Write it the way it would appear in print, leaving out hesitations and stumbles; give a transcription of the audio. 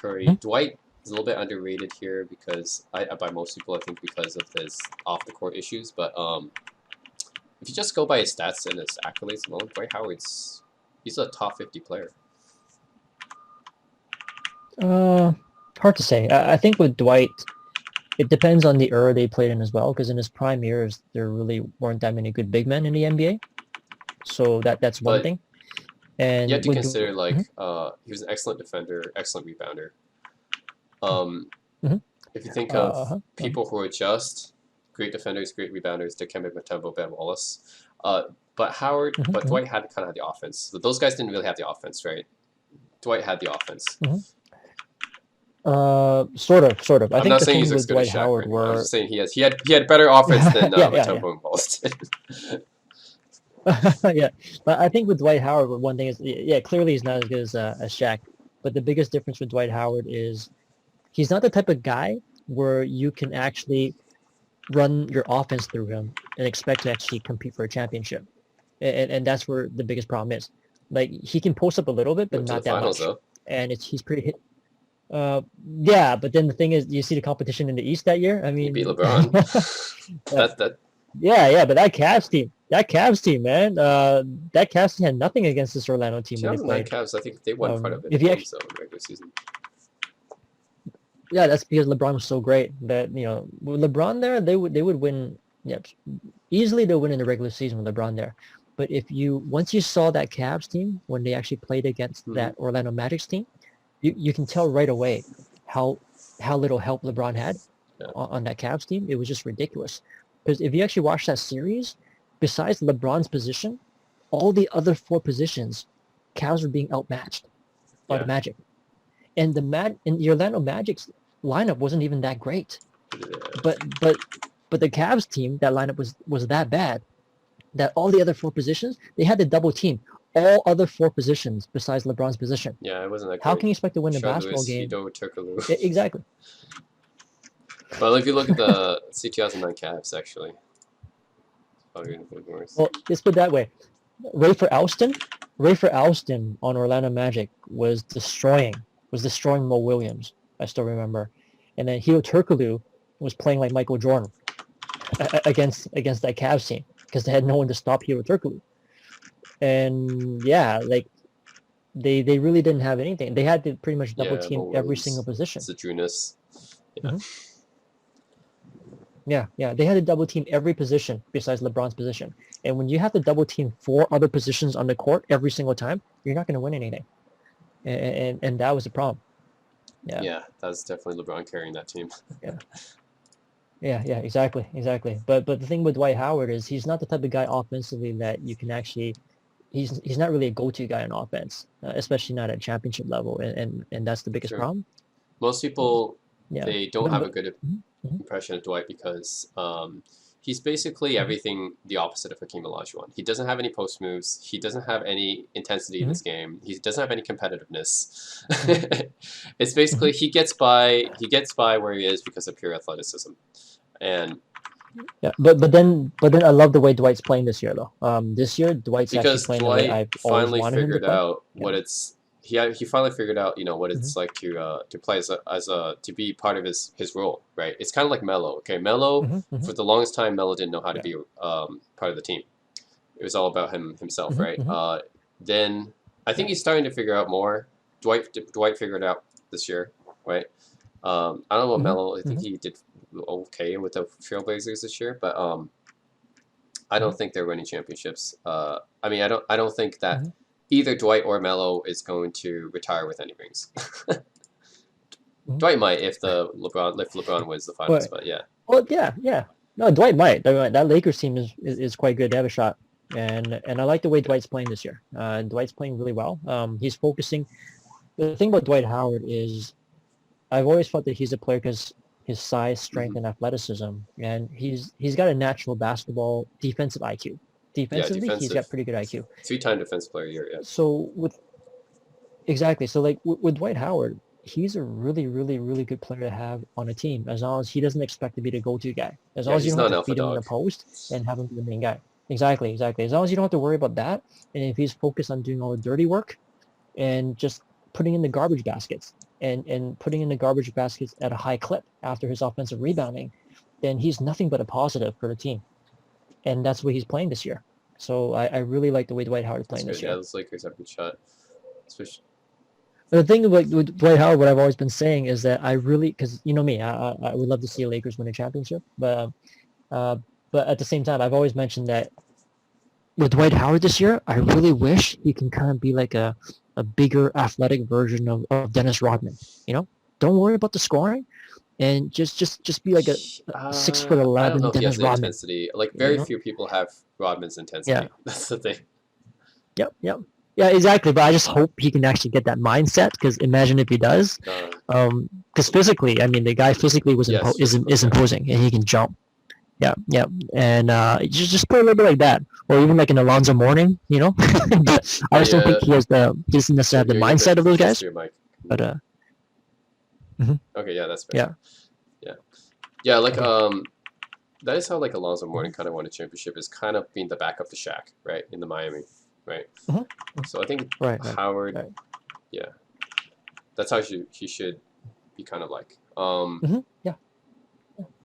Curry. Dwight is a little bit underrated here because by most people I think because of his off the court issues. But if you just go by his stats and his accolades alone, Dwight Howard's he's a top 50 player. Hard to say. I think with Dwight, it depends on the era they played in as well. Because in his prime years, there really weren't that many good big men in the NBA. So that's one thing. And you have to consider like he was an excellent defender, excellent rebounder. If you think of people who are just great defenders, great rebounders, Dikembe Mutombo, Ben Wallace, but Dwight had kind of had the offense. So those guys didn't really have the offense, right? Dwight had the offense. Sort of. I'm not saying he's as good as Shaq. Right? I was just saying he had better offense than Mutombo and Wallace did. Yeah, but I think with Dwight Howard, one thing is, clearly he's not as good as Shaq. But the biggest difference with Dwight Howard is he's not the type of guy where you can actually run your offense through him and expect to actually compete for a championship. And that's where the biggest problem is. Like, he can post up a little bit, but not that much. Though. And he's pretty hit. Yeah, but then the thing is, you see the competition in the East that year. I mean, he beat LeBron. Yeah, but that Cavs team, man, that Cavs team had nothing against this Orlando team. 2009 Cavs, I think they won part of it. In the regular season. Yeah, that's because LeBron was so great that with LeBron there, they would win. Yeah, easily they'll win in the regular season with LeBron there. But once you saw that Cavs team when they actually played against that Orlando Magic's team, you can tell right away how little help LeBron had on that Cavs team. It was just ridiculous. Because if you actually watch that series, besides LeBron's position, all the other 4 positions, Cavs were being outmatched by the Magic. And the Orlando Magic's lineup wasn't even that great. But the Cavs team, that lineup was that bad that all the other 4 positions, they had to double team all other 4 positions besides LeBron's position. Yeah, it wasn't that great. How can you expect to win a basketball game? Exactly. Well, if you look at the 2009 Cavs, actually, it's probably going to be worse. Well, let's put it that way. Rafer Alston on Orlando Magic was destroying Mo Williams. I still remember. And then Hito Turkoglu was playing like Michael Jordan against that Cavs team because they had no one to stop Hito Turkoglu. And like they really didn't have anything. They had to pretty much double team every single position. Sajunas. Yeah. They had to double team every position besides LeBron's position. And when you have to double team 4 other positions on the court every single time, you're not going to win anything. And that was the problem. Yeah, that was definitely LeBron carrying that team. Yeah, exactly. But the thing with Dwight Howard is he's not the type of guy offensively that you can actually. He's not really a go-to guy on offense, especially not at championship level, and that's the biggest problem. Most people they don't have a good impression of Dwight because he's basically everything the opposite of Hakeem Olajuwon. He doesn't have any post moves. He doesn't have any intensity in his game. He doesn't have any competitiveness. It's basically he gets by where he is because of pure athleticism, and. Yeah, but then I love the way Dwight's playing this year though. This year Dwight's actually playing the way I've always wanted him to play. He finally figured out what it's like to play to be part of his role, right? It's kind of like Melo. Okay, Melo for the longest time Melo didn't know how to be part of the team. It was all about himself, right? Then I think he's starting to figure out more. Dwight figured it out this year, right? I don't know about Melo. I think he did okay with the Trailblazers this year, but I don't think they're winning championships. I don't think that either Dwight or Melo is going to retire with any rings. Dwight might if LeBron wins the finals, but yeah. Well, yeah. No, Dwight might. That Lakers team is quite good. They have a shot, and I like the way Dwight's playing this year. Dwight's playing really well. He's focusing. The thing about Dwight Howard is, I've always thought that he's a player because his size, strength, and athleticism, and he's got a natural basketball defensive IQ. Defensively, he's got pretty good IQ. 3-time defensive player of the year, yeah. So with Dwight Howard, he's a really, really, really good player to have on a team as long as he doesn't expect to be the go-to guy. As long as you don't have to feed him in the post and have him be the main guy. Exactly. As long as you don't have to worry about that, and if he's focused on doing all the dirty work and just putting in the garbage baskets, and putting in the garbage baskets at a high clip after his offensive rebounding, then he's nothing but a positive for the team. And that's what he's playing this year. So I really like the way Dwight Howard is That's playing good. this Yeah, year. those Lakers have good shot. Especially, But the thing with Dwight Howard, what I've always been saying is that I really, because you know me, I would love to see the Lakers win a championship, uh, but at the same time, I've always mentioned that with Dwight Howard this year, I really wish he can kind of be like a bigger athletic version of Dennis Rodman. You know, don't worry about the scoring, and just be like a six foot I don't know eleven if he has Dennis the Rodman. intensity. Like You very know? few people have Rodman's Yeah. intensity. That's the thing. Yep. Yeah, exactly. But I just hope he can actually get that mindset. Because imagine if he does, because physically, I mean, the guy physically Yes, is physically, yeah. imposing, and he can jump. Yeah, and just play a little bit like that, or even like an Alonzo Mourning, you know. But I just don't think Yeah, he doesn't necessarily have the you're a bit mindset of those close guys. to your mic. But mhm, Okay, yeah, that's better. yeah, Yeah, like okay. that is how like Alonzo Mhm, Mourning kind of won a championship, is kind of being the backup to Shaq, right, in the Miami, right. mhm, So I think right, Howard, right. yeah, that's how he should be kind of like. Hmm, yeah.